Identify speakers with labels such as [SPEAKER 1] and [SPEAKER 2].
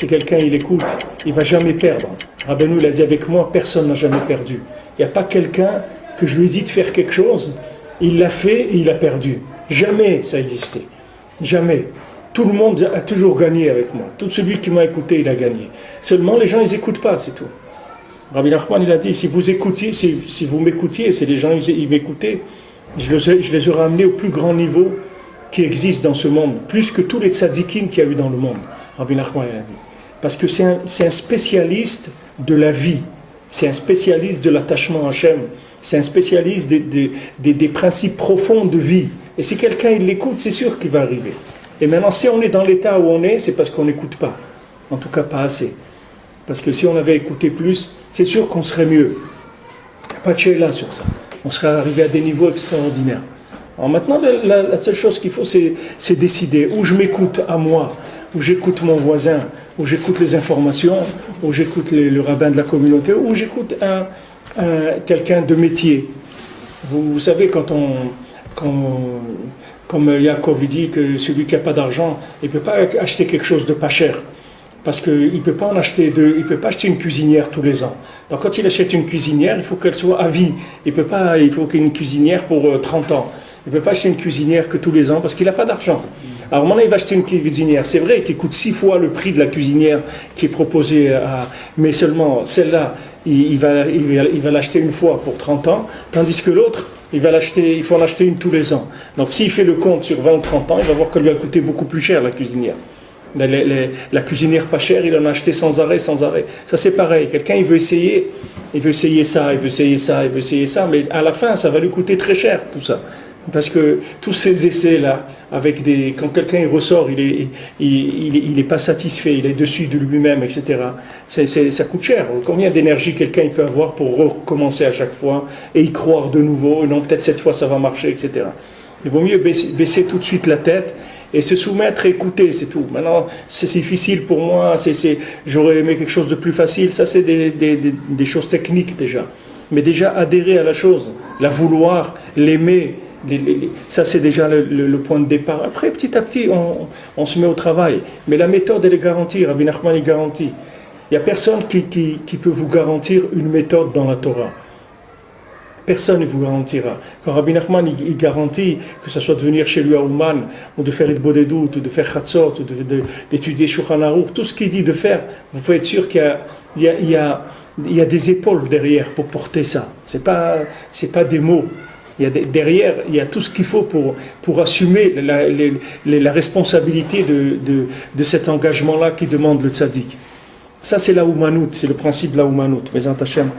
[SPEAKER 1] Si quelqu'un il écoute, il ne va jamais perdre. Rabbeinu il a dit avec moi, personne n'a jamais perdu. Il n'y a pas quelqu'un que je lui ai dit de faire quelque chose, il l'a fait et il a perdu. Jamais ça existait. Jamais. Tout le monde a toujours gagné avec moi. Tout celui qui m'a écouté, il a gagné. Seulement les gens, ils n'écoutent pas, c'est tout. Rabbi Nachman, il a dit, si vous écoutiez, si vous m'écoutiez, si les gens ils m'écoutaient, je les aurais amenés au plus grand niveau qui existe dans ce monde, plus que tous les tzadikim qu'il y a eu dans le monde. Rabbi Nachman, il a dit. Parce que c'est un spécialiste de la vie, c'est un spécialiste de l'attachement à Hachem, c'est un spécialiste des principes profonds de vie. Et si quelqu'un il l'écoute, c'est sûr qu'il va arriver. Et maintenant, si on est dans l'état où on est, c'est parce qu'on n'écoute pas. En tout cas, pas assez. Parce que si on avait écouté plus, c'est sûr qu'on serait mieux. Il n'y a pas de chez là sur ça. On serait arrivé à des niveaux extraordinaires. Alors maintenant, la seule chose qu'il faut, c'est décider où je m'écoute à moi, où j'écoute mon voisin, où j'écoute les informations, où j'écoute le rabbin de la communauté, où j'écoute quelqu'un de métier. Vous savez, comme Yaakov dit que celui qui n'a pas d'argent, il ne peut pas acheter quelque chose de pas cher. Parce qu'il ne peut pas en acheter deux, il ne peut pas acheter une cuisinière tous les ans. Donc quand il achète une cuisinière, il faut qu'elle soit à vie. Il faut qu'il y ait une cuisinière pour 30 ans. Il ne peut pas acheter une cuisinière que tous les ans parce qu'il n'a pas d'argent. Alors maintenant il va acheter une cuisinière. C'est vrai qu'il coûte 6 fois le prix de la cuisinière qui est proposée, mais seulement celle-là, il va l'acheter une fois pour 30 ans, tandis que l'autre, il faut en acheter une tous les ans. Donc s'il fait le compte sur 20 ou 30 ans, il va voir qu'elle lui a coûté beaucoup plus cher la cuisinière. La cuisinière pas chère, il en a acheté sans arrêt. Ça c'est pareil, quelqu'un il veut essayer ça, mais à la fin ça va lui coûter très cher tout ça. Parce que tous ces essais-là, quand quelqu'un il ressort, il est pas satisfait, il est dessus de lui-même, etc. Ça coûte cher. Combien d'énergie quelqu'un il peut avoir pour recommencer à chaque fois et y croire de nouveau, non peut-être cette fois ça va marcher, etc. Il vaut mieux baisser tout de suite la tête et se soumettre et écouter, c'est tout. Maintenant, c'est difficile pour moi, j'aurais aimé quelque chose de plus facile, ça c'est des choses techniques déjà. Mais déjà adhérer à la chose, la vouloir, l'aimer, ça c'est déjà le point de départ. Après, petit à petit, on se met au travail. Mais la méthode, elle est garantie, Rabbi Nachman est garanti. Il n'y a personne qui peut vous garantir une méthode dans la Torah. Personne ne vous garantira. Quand Rabbi Nachman il garantit que ce soit de venir chez lui à Ouman, ou de faire Itbodedut, ou de faire Chatzot, ou d'étudier Shulchan Aruch, tout ce qu'il dit de faire, vous pouvez être sûr qu'il y a des épaules derrière pour porter ça. C'est pas des mots. Derrière, il y a tout ce qu'il faut pour assumer la responsabilité de cet engagement-là qui demande le tzaddik. Ça, c'est la Oumanout, c'est le principe de la Oumanout. Mais en Hachem.